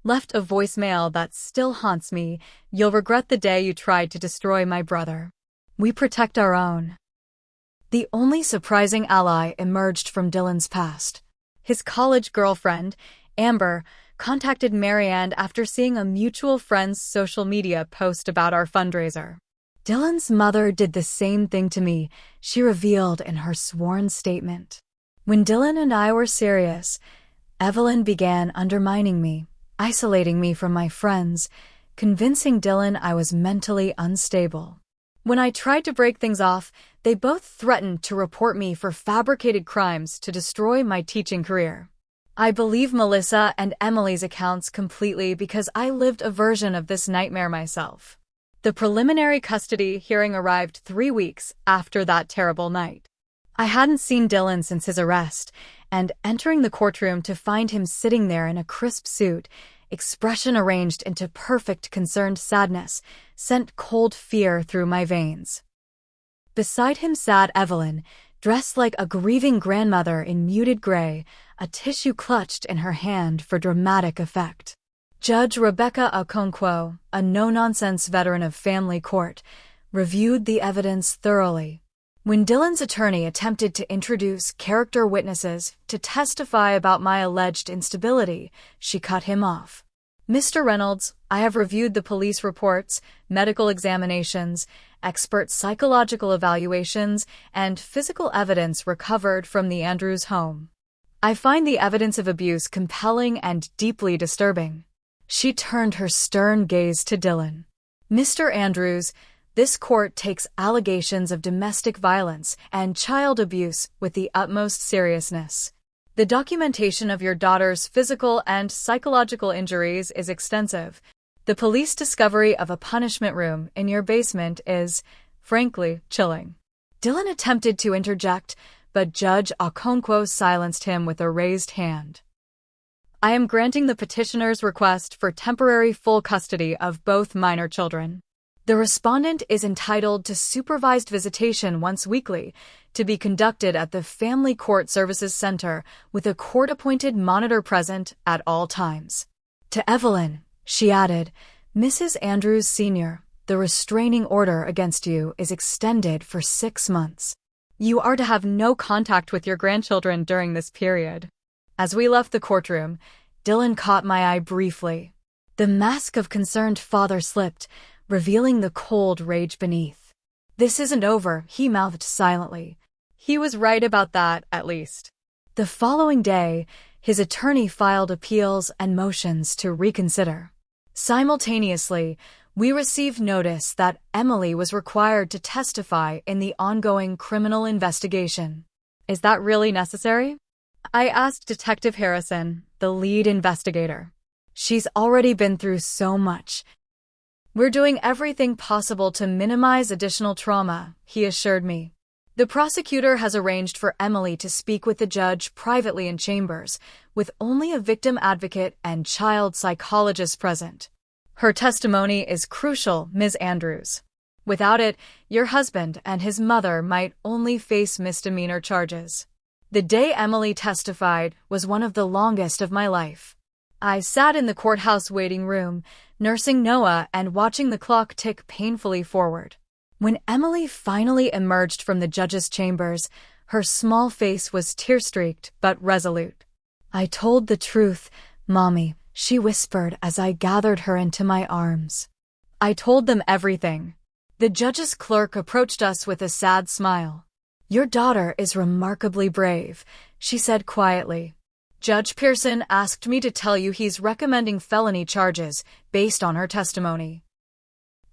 left a voicemail that still haunts me. You'll regret the day you tried to destroy my brother. We protect our own. The only surprising ally emerged from Dylan's past. His college girlfriend, Amber, contacted Mary Ann after seeing a mutual friend's social media post about our fundraiser. Dylan's mother did the same thing to me, she revealed in her sworn statement. When Dylan and I were serious, Evelyn began undermining me, isolating me from my friends, convincing Dylan I was mentally unstable. When I tried to break things off, they both threatened to report me for fabricated crimes to destroy my teaching career. I believe Melissa and Emily's accounts completely because I lived a version of this nightmare myself. The preliminary custody hearing arrived 3 weeks after that terrible night. I hadn't seen Dylan since his arrest, and entering the courtroom to find him sitting there in a crisp suit, expression arranged into perfect concerned sadness, sent cold fear through my veins. Beside him sat Evelyn, dressed like a grieving grandmother in muted gray, a tissue clutched in her hand for dramatic effect. Judge Rebecca Okonkwo, a no-nonsense veteran of family court, reviewed the evidence thoroughly. When Dylan's attorney attempted to introduce character witnesses to testify about my alleged instability, she cut him off. Mr. Reynolds, I have reviewed the police reports, medical examinations, expert psychological evaluations, and physical evidence recovered from the Andrews home. I find the evidence of abuse compelling and deeply disturbing. She turned her stern gaze to Dylan. Mr. Andrews, this court takes allegations of domestic violence and child abuse with the utmost seriousness. The documentation of your daughter's physical and psychological injuries is extensive. The police discovery of a punishment room in your basement is, frankly, chilling. Dylan attempted to interject, but Judge Okonkwo silenced him with a raised hand. I am granting the petitioner's request for temporary full custody of both minor children. The respondent is entitled to supervised visitation once weekly to be conducted at the Family Court Services Center with a court-appointed monitor present at all times. To Evelyn, she added, Mrs. Andrews Sr., the restraining order against you is extended for 6 months. You are to have no contact with your grandchildren during this period. As we left the courtroom, Dylan caught my eye briefly. The mask of concerned father slipped, revealing the cold rage beneath. This isn't over, he mouthed silently. He was right about that, at least. The following day, his attorney filed appeals and motions to reconsider. Simultaneously, we received notice that Emily was required to testify in the ongoing criminal investigation. Is that really necessary? I asked Detective Harrison, the lead investigator. She's already been through so much. We're doing everything possible to minimize additional trauma, he assured me. The prosecutor has arranged for Emily to speak with the judge privately in chambers, with only a victim advocate and child psychologist present. Her testimony is crucial, Ms. Andrews. Without it, your husband and his mother might only face misdemeanor charges. The day Emily testified was one of the longest of my life. I sat in the courthouse waiting room, nursing Noah and watching the clock tick painfully forward. When Emily finally emerged from the judge's chambers, her small face was tear-streaked but resolute. I told the truth, Mommy, she whispered as I gathered her into my arms. I told them everything. The judge's clerk approached us with a sad smile. Your daughter is remarkably brave, she said quietly. Judge Pearson asked me to tell you he's recommending felony charges based on her testimony.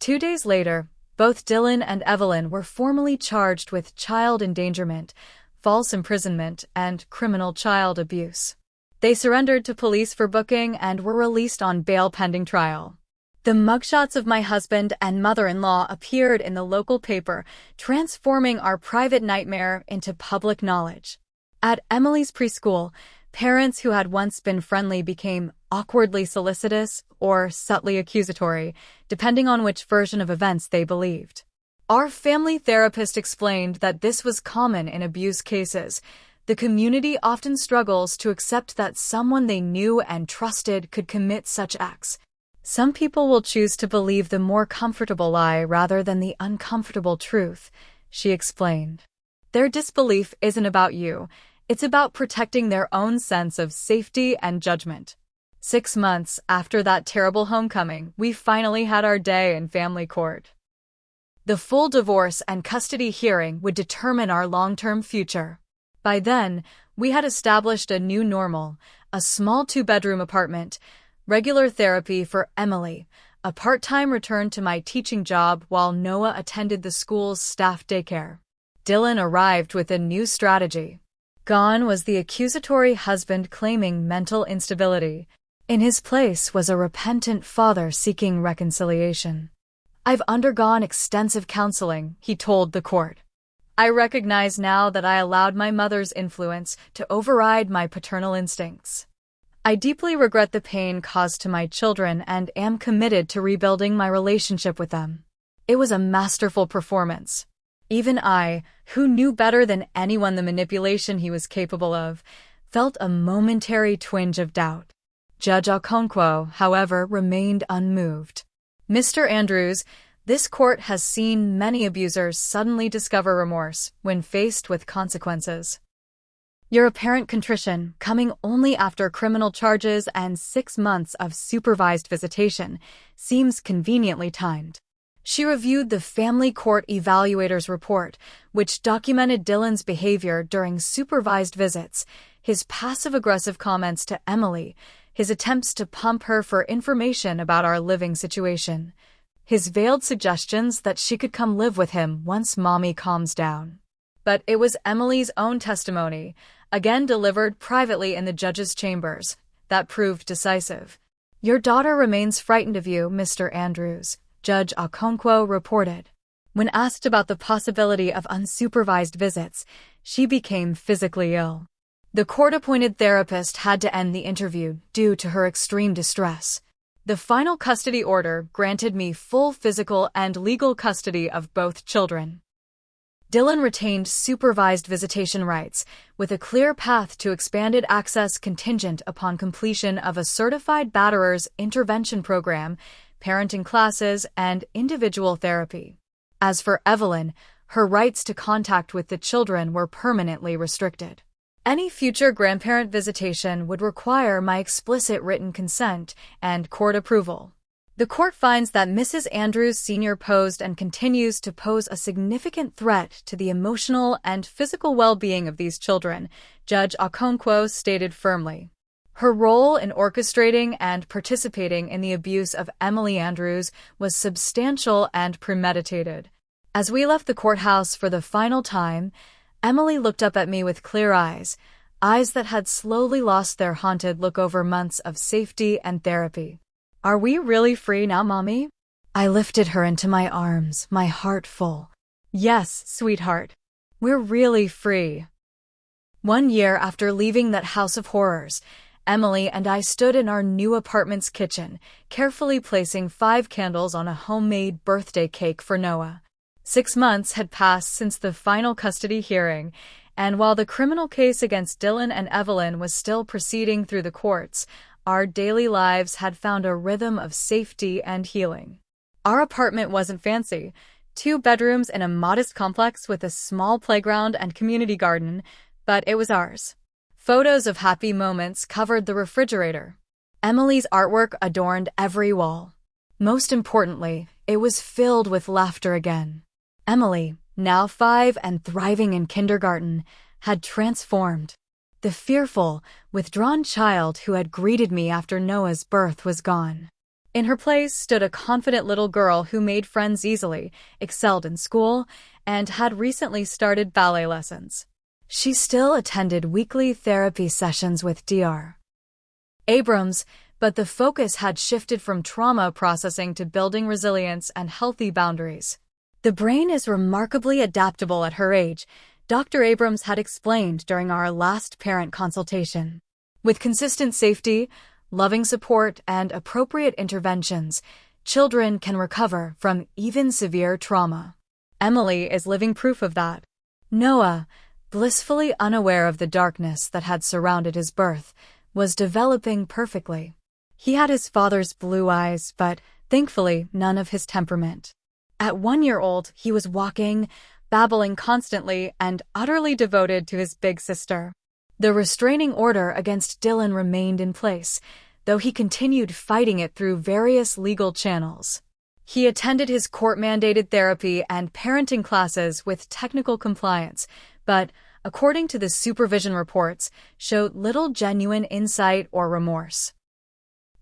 2 days later, both Dylan and Evelyn were formally charged with child endangerment, false imprisonment, and criminal child abuse. They surrendered to police for booking and were released on bail pending trial. The mugshots of my husband and mother-in-law appeared in the local paper, transforming our private nightmare into public knowledge. At Emily's preschool, parents who had once been friendly became awkwardly solicitous or subtly accusatory, depending on which version of events they believed. Our family therapist explained that this was common in abuse cases. The community often struggles to accept that someone they knew and trusted could commit such acts. Some people will choose to believe the more comfortable lie rather than the uncomfortable truth, she explained. Their disbelief isn't about you. It's about protecting their own sense of safety and judgment. 6 months after that terrible homecoming, we finally had our day in family court. The full divorce and custody hearing would determine our long-term future. By then, we had established a new normal, a small 2-bedroom apartment, regular therapy for Emily, a part-time return to my teaching job while Noah attended the school's staff daycare. Dylan arrived with a new strategy. Gone was the accusatory husband claiming mental instability. In his place was a repentant father seeking reconciliation. I've undergone extensive counseling, he told the court. I recognize now that I allowed my mother's influence to override my paternal instincts. I deeply regret the pain caused to my children and am committed to rebuilding my relationship with them. It was a masterful performance. Even I, who knew better than anyone the manipulation he was capable of, felt a momentary twinge of doubt. Judge Okonkwo, however, remained unmoved. Mr. Andrews, this court has seen many abusers suddenly discover remorse when faced with consequences. Your apparent contrition, coming only after criminal charges and 6 months of supervised visitation, seems conveniently timed. She reviewed the Family Court Evaluator's report, which documented Dylan's behavior during supervised visits, his passive-aggressive comments to Emily, his attempts to pump her for information about our living situation, his veiled suggestions that she could come live with him once Mommy calms down. But it was Emily's own testimony, again delivered privately in the judge's chambers, that proved decisive. Your daughter remains frightened of you, Mr. Andrews, Judge Okonkwo reported. When asked about the possibility of unsupervised visits, she became physically ill. The court-appointed therapist had to end the interview due to her extreme distress. The final custody order granted me full physical and legal custody of both children. Dylan retained supervised visitation rights, with a clear path to expanded access contingent upon completion of a certified batterer's intervention program, parenting classes, and individual therapy. As for Evelyn, her rights to contact with the children were permanently restricted. Any future grandparent visitation would require my explicit written consent and court approval. The court finds that Mrs. Andrews Sr. posed and continues to pose a significant threat to the emotional and physical well-being of these children, Judge Okonkwo stated firmly. Her role in orchestrating and participating in the abuse of Emily Andrews was substantial and premeditated. As we left the courthouse for the final time, Emily looked up at me with clear eyes that had slowly lost their haunted look over months of safety and therapy. Are we really free now, Mommy? I lifted her into my arms, my heart full. Yes, sweetheart. We're really free. 1 year after leaving that house of horrors, Emily and I stood in our new apartment's kitchen, carefully placing 5 candles on a homemade birthday cake for Noah. 6 months had passed since the final custody hearing, and while the criminal case against Dylan and Evelyn was still proceeding through the courts, our daily lives had found a rhythm of safety and healing. Our apartment wasn't fancy, 2 bedrooms in a modest complex with a small playground and community garden, but it was ours. Photos of happy moments covered the refrigerator. Emily's artwork adorned every wall. Most importantly, it was filled with laughter again. Emily, now 5 and thriving in kindergarten, had transformed. The fearful, withdrawn child who had greeted me after Noah's birth was gone. In her place stood a confident little girl who made friends easily, excelled in school, and had recently started ballet lessons. She still attended weekly therapy sessions with Dr. Abrams, but the focus had shifted from trauma processing to building resilience and healthy boundaries. The brain is remarkably adaptable at her age, Dr. Abrams had explained during our last parent consultation. With consistent safety, loving support, and appropriate interventions, children can recover from even severe trauma. Emily is living proof of that. Noah, blissfully unaware of the darkness that had surrounded his birth, was developing perfectly. He had his father's blue eyes, but thankfully none of his temperament. At 1 year old, he was walking, babbling constantly, and utterly devoted to his big sister. The restraining order against Dylan remained in place, though he continued fighting it through various legal channels. He attended his court-mandated therapy and parenting classes with technical compliance, but, according to the supervision reports, showed little genuine insight or remorse.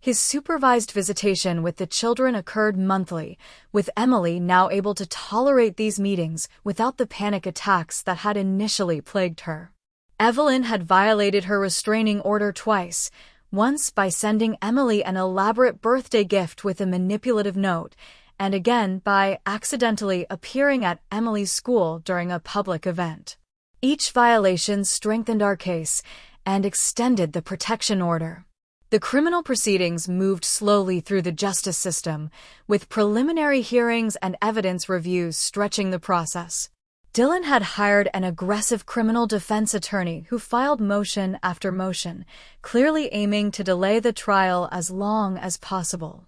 His supervised visitation with the children occurred monthly, with Emily now able to tolerate these meetings without the panic attacks that had initially plagued her. Evelyn had violated her restraining order twice, once by sending Emily an elaborate birthday gift with a manipulative note, and again by accidentally appearing at Emily's school during a public event. Each violation strengthened our case and extended the protection order. The criminal proceedings moved slowly through the justice system, with preliminary hearings and evidence reviews stretching the process. Dylan had hired an aggressive criminal defense attorney who filed motion after motion, clearly aiming to delay the trial as long as possible.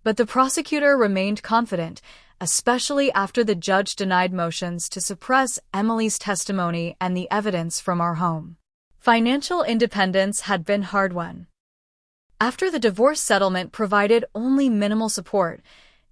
But the prosecutor remained confident, especially after the judge denied motions to suppress Emily's testimony and the evidence from our home. Financial independence had been hard-won. After the divorce settlement provided only minimal support,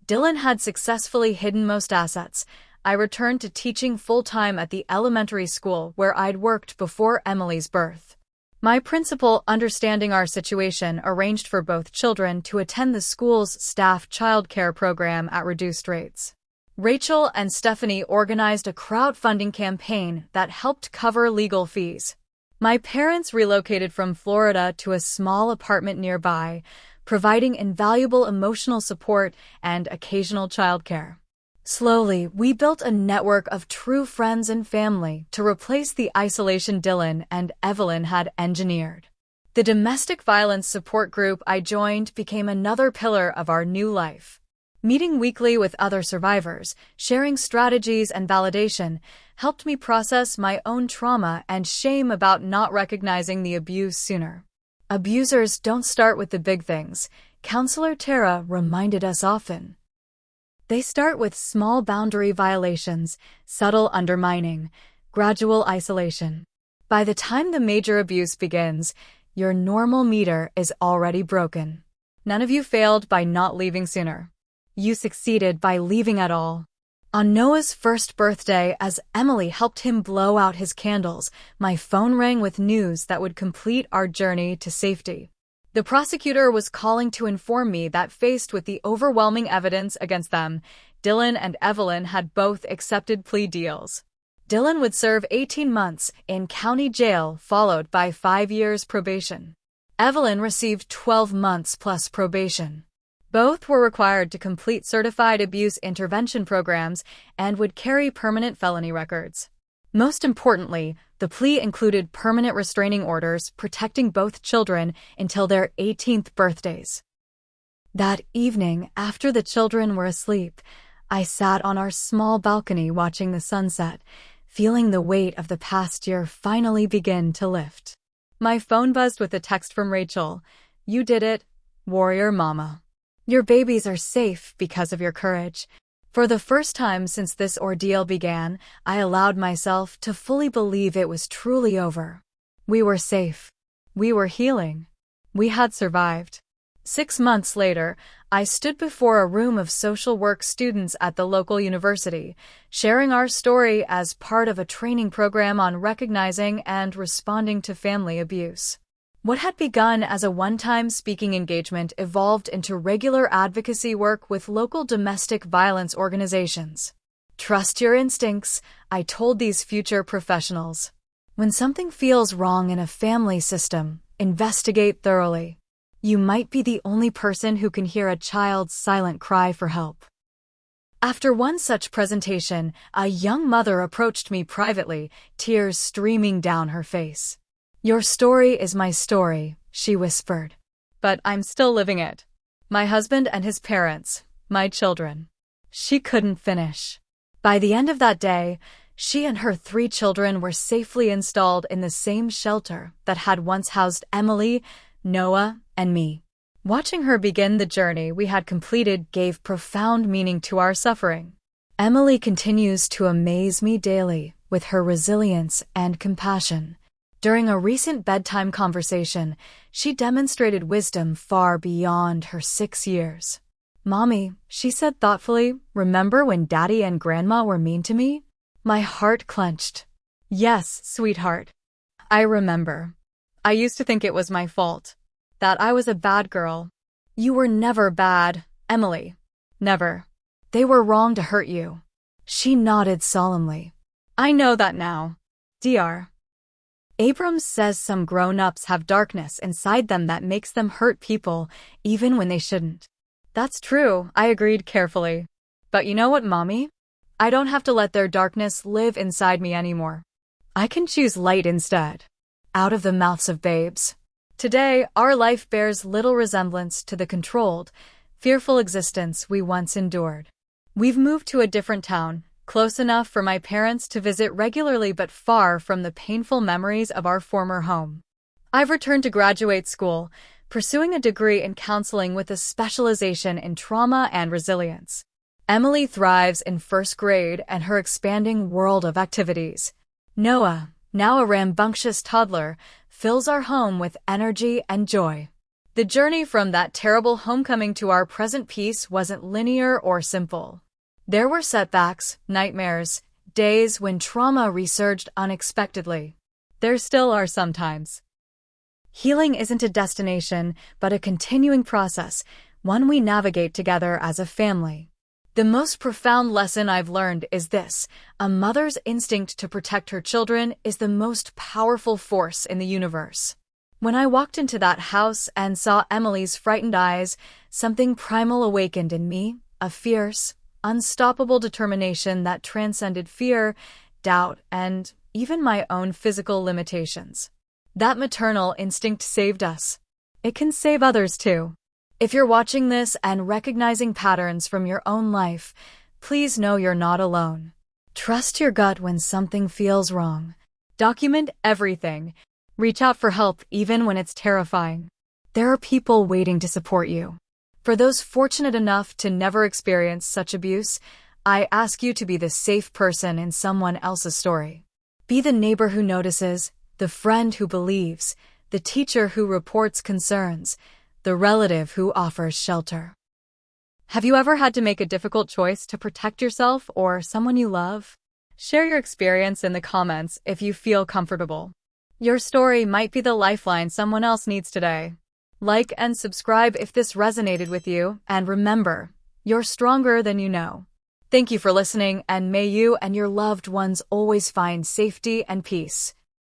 Dylan had successfully hidden most assets. I returned to teaching full-time at the elementary school where I'd worked before Emily's birth. My principal, understanding our situation, arranged for both children to attend the school's staff childcare program at reduced rates. Rachel and Stephanie organized a crowdfunding campaign that helped cover legal fees. My parents relocated from Florida to a small apartment nearby, providing invaluable emotional support and occasional childcare. Slowly, we built a network of true friends and family to replace the isolation Dylan and Evelyn had engineered. The domestic violence support group I joined became another pillar of our new life. Meeting weekly with other survivors, sharing strategies and validation, helped me process my own trauma and shame about not recognizing the abuse sooner. Abusers don't start with the big things, Counselor Tara reminded us often. They start with small boundary violations, subtle undermining, gradual isolation. By the time the major abuse begins, your normal meter is already broken. None of you failed by not leaving sooner. You succeeded by leaving at all. On Noah's first birthday, as Emily helped him blow out his candles, my phone rang with news that would complete our journey to safety. The prosecutor was calling to inform me that faced with the overwhelming evidence against them, Dylan and Evelyn had both accepted plea deals. Dylan would serve 18 months in county jail, followed by 5 years probation. Evelyn received 12 months plus probation. Both were required to complete certified abuse intervention programs and would carry permanent felony records. Most importantly, the plea included permanent restraining orders protecting both children until their 18th birthdays. That evening, after the children were asleep, I sat on our small balcony watching the sunset, feeling the weight of the past year finally begin to lift. My phone buzzed with a text from Rachel. "You did it, warrior mama. Your babies are safe because of your courage." For the first time since this ordeal began, I allowed myself to fully believe it was truly over. We were safe. We were healing. We had survived. 6 months later, I stood before a room of social work students at the local university, sharing our story as part of a training program on recognizing and responding to family abuse. What had begun as a one-time speaking engagement evolved into regular advocacy work with local domestic violence organizations. Trust your instincts, I told these future professionals. When something feels wrong in a family system, investigate thoroughly. You might be the only person who can hear a child's silent cry for help. After one such presentation, a young mother approached me privately, tears streaming down her face. "Your story is my story," she whispered. "But I'm still living it. My husband and his parents, my children." She couldn't finish. By the end of that day, she and her 3 children were safely installed in the same shelter that had once housed Emily, Noah, and me. Watching her begin the journey we had completed gave profound meaning to our suffering. Emily continues to amaze me daily with her resilience and compassion. During a recent bedtime conversation, she demonstrated wisdom far beyond her 6 years. "Mommy," she said thoughtfully, "remember when Daddy and Grandma were mean to me?" My heart clenched. "Yes, sweetheart. I remember. I used to think it was my fault. That I was a bad girl." "You were never bad, Emily. Never. They were wrong to hurt you." She nodded solemnly. "I know that now. Dr. Abrams says some grown-ups have darkness inside them that makes them hurt people, even when they shouldn't." "That's true," I agreed carefully. "But you know what, Mommy? I don't have to let their darkness live inside me anymore. I can choose light instead." Out of the mouths of babes. Today, our life bears little resemblance to the controlled, fearful existence we once endured. We've moved to a different town, close enough for my parents to visit regularly but far from the painful memories of our former home. I've returned to graduate school, pursuing a degree in counseling with a specialization in trauma and resilience. Emily thrives in first grade and her expanding world of activities. Noah, now a rambunctious toddler, fills our home with energy and joy. The journey from that terrible homecoming to our present peace wasn't linear or simple. There were setbacks, nightmares, days when trauma resurged unexpectedly. There still are sometimes. Healing isn't a destination, but a continuing process, one we navigate together as a family. The most profound lesson I've learned is this: a mother's instinct to protect her children is the most powerful force in the universe. When I walked into that house and saw Emily's frightened eyes, something primal awakened in me, a fierce, unstoppable determination that transcended fear, doubt, and even my own physical limitations. That maternal instinct saved us. It can save others too. If you're watching this and recognizing patterns from your own life, please know you're not alone. Trust your gut when something feels wrong. Document everything. Reach out for help even when it's terrifying. There are people waiting to support you. For those fortunate enough to never experience such abuse, I ask you to be the safe person in someone else's story. Be the neighbor who notices, the friend who believes, the teacher who reports concerns, the relative who offers shelter. Have you ever had to make a difficult choice to protect yourself or someone you love? Share your experience in the comments if you feel comfortable. Your story might be the lifeline someone else needs today. Like and subscribe if this resonated with you, and remember, you're stronger than you know. Thank you for listening, and may you and your loved ones always find safety and peace.